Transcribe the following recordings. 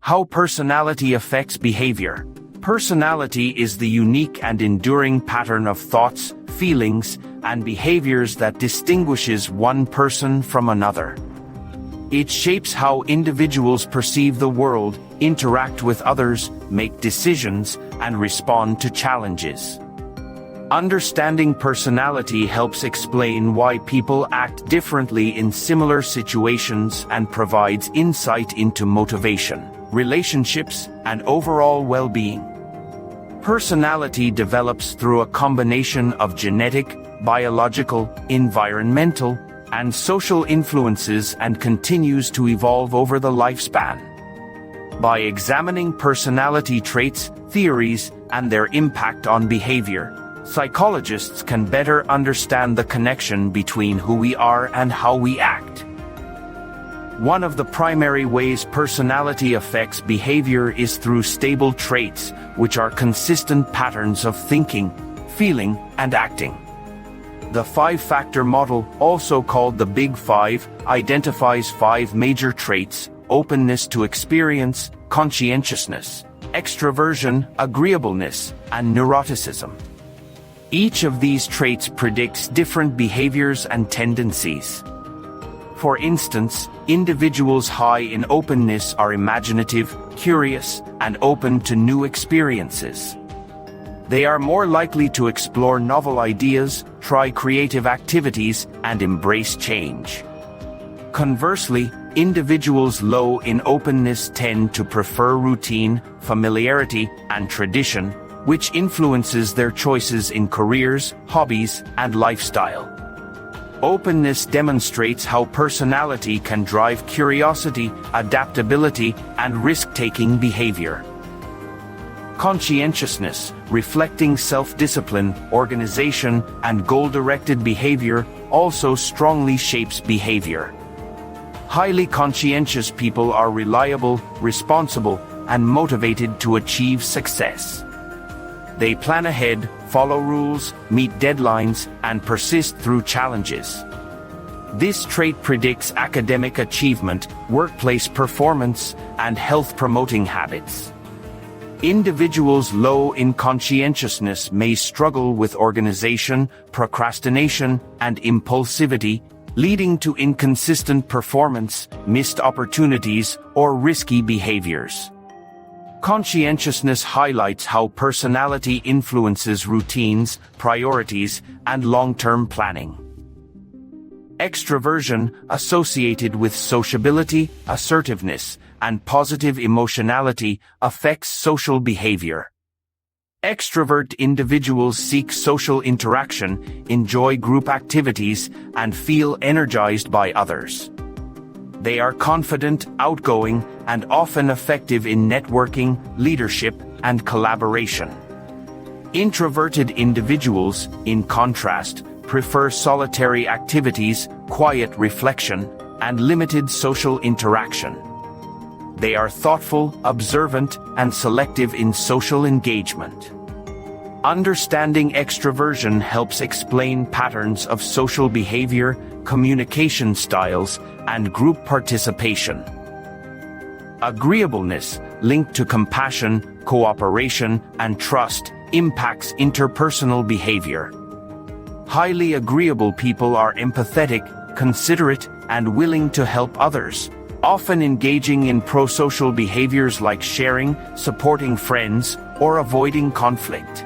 How personality affects behavior. Personality is the unique and enduring pattern of thoughts, feelings, and behaviors that distinguishes one person from another. It shapes how individuals perceive the world, interact with others, make decisions, and respond to challenges. Understanding personality helps explain why people act differently in similar situations and provides insight into motivation, relationships, and overall well-being. Personality develops through a combination of genetic, biological, environmental, and social influences and continues to evolve over the lifespan. By examining personality traits, theories, and their impact on behavior, psychologists can better understand the connection between who we are and how we act. One of the primary ways personality affects behavior is through stable traits, which are consistent patterns of thinking, feeling, and acting. The five-factor model, also called the Big Five, identifies five major traits: openness to experience, conscientiousness, extroversion, agreeableness, and neuroticism. Each of these traits predicts different behaviors and tendencies. For instance, individuals high in openness are imaginative, curious, and open to new experiences. They are more likely to explore novel ideas, try creative activities, and embrace change. Conversely, individuals low in openness tend to prefer routine, familiarity, and tradition, which influences their choices in careers, hobbies, and lifestyle. Openness demonstrates how personality can drive curiosity, adaptability, and risk-taking behavior. Conscientiousness, reflecting self-discipline, organization, and goal-directed behavior, also strongly shapes behavior. Highly conscientious people are reliable, responsible, and motivated to achieve success. They plan ahead, follow rules, meet deadlines, and persist through challenges. This trait predicts academic achievement, workplace performance, and health-promoting habits. Individuals low in conscientiousness may struggle with organization, procrastination, and impulsivity, leading to inconsistent performance, missed opportunities, or risky behaviors. Conscientiousness highlights how personality influences routines, priorities, and long-term planning. Extroversion, associated with sociability, assertiveness, and positive emotionality, affects social behavior. Extrovert individuals seek social interaction, enjoy group activities, and feel energized by others. They are confident, outgoing, and often effective in networking, leadership, and collaboration. Introverted individuals, in contrast, prefer solitary activities, quiet reflection, and limited social interaction. They are thoughtful, observant, and selective in social engagement. Understanding extroversion helps explain patterns of social behavior, communication styles, and group participation. Agreeableness, linked to compassion, cooperation, and trust, impacts interpersonal behavior. Highly agreeable people are empathetic, considerate, and willing to help others, often engaging in pro-social behaviors like sharing, supporting friends, or avoiding conflict.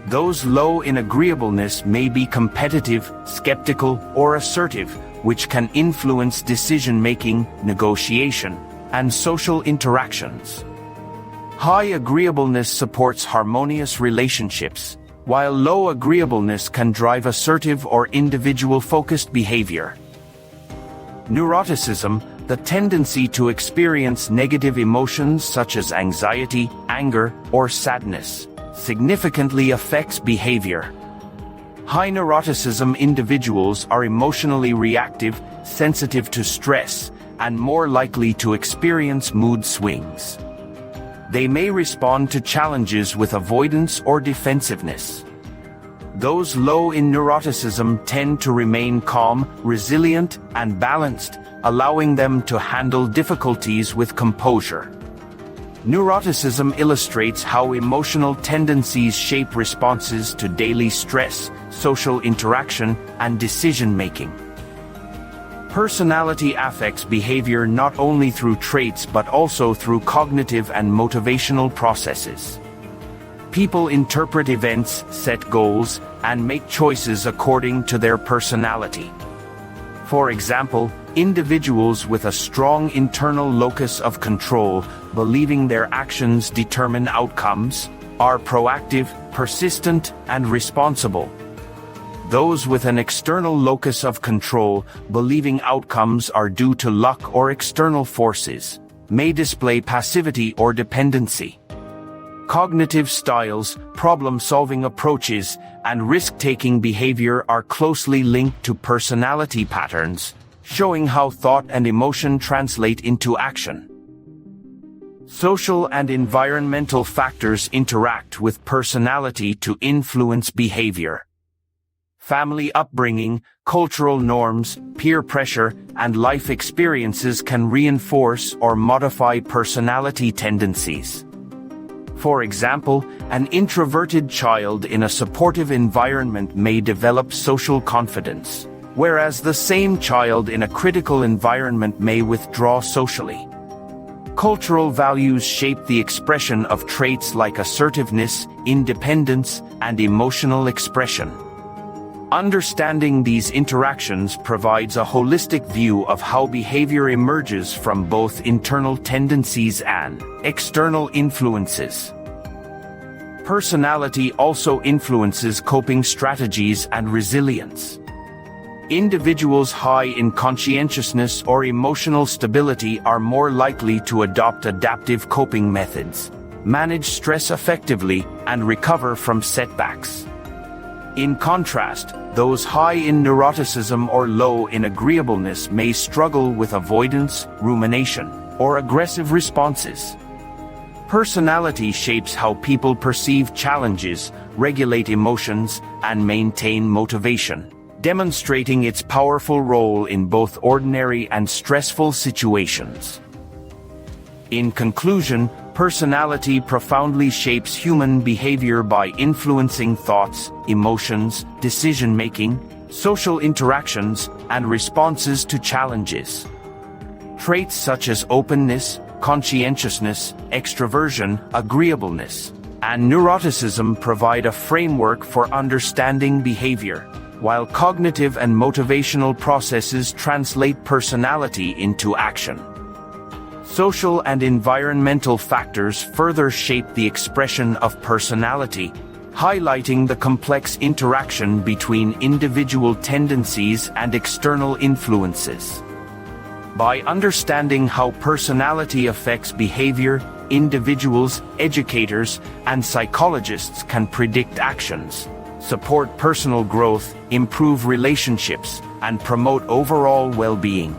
Those low in agreeableness may be competitive, skeptical, or assertive, which can influence decision-making, negotiation, and social interactions. High agreeableness supports harmonious relationships, while low agreeableness can drive assertive or individual-focused behavior. Neuroticism, the tendency to experience negative emotions such as anxiety, anger, or sadness, significantly affects behavior. High neuroticism individuals are emotionally reactive, sensitive to stress, and more likely to experience mood swings. They may respond to challenges with avoidance or defensiveness. Those low in neuroticism tend to remain calm, resilient, and balanced, allowing them to handle difficulties with composure. Neuroticism illustrates how emotional tendencies shape responses to daily stress, social interaction, and decision-making. Personality affects behavior not only through traits but also through cognitive and motivational processes. People interpret events, set goals, and make choices according to their personality. For example, individuals with a strong internal locus of control, believing their actions determine outcomes, are proactive, persistent, and responsible. Those with an external locus of control, believing outcomes are due to luck or external forces, may display passivity or dependency. Cognitive styles, problem-solving approaches, and risk-taking behavior are closely linked to personality patterns, showing how thought and emotion translate into action. Social and environmental factors interact with personality to influence behavior. Family upbringing, cultural norms, peer pressure, and life experiences can reinforce or modify personality tendencies. For example, an introverted child in a supportive environment may develop social confidence, whereas the same child in a critical environment may withdraw socially. Cultural values shape the expression of traits like assertiveness, independence, and emotional expression. Understanding these interactions provides a holistic view of how behavior emerges from both internal tendencies and external influences. Personality also influences coping strategies and resilience. Individuals high in conscientiousness or emotional stability are more likely to adopt adaptive coping methods, manage stress effectively, and recover from setbacks. In contrast, those high in neuroticism or low in agreeableness may struggle with avoidance, rumination, or aggressive responses. Personality shapes how people perceive challenges, regulate emotions, and maintain motivation, demonstrating its powerful role in both ordinary and stressful situations. In conclusion, personality profoundly shapes human behavior by influencing thoughts, emotions, decision-making, social interactions, and responses to challenges. Traits such as openness, conscientiousness, extroversion, agreeableness, and neuroticism provide a framework for understanding behavior, while cognitive and motivational processes translate personality into action. Social and environmental factors further shape the expression of personality, highlighting the complex interaction between individual tendencies and external influences. By understanding how personality affects behavior, individuals, educators, and psychologists can predict actions, support personal growth, improve relationships, and promote overall well-being.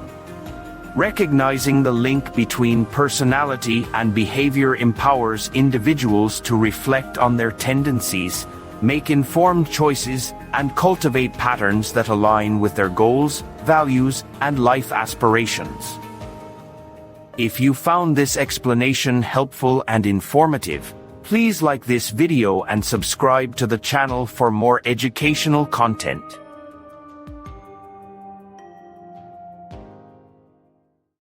Recognizing the link between personality and behavior empowers individuals to reflect on their tendencies, make informed choices, and cultivate patterns that align with their goals, values, and life aspirations. If you found this explanation helpful and informative, please like this video and subscribe to the channel for more educational content.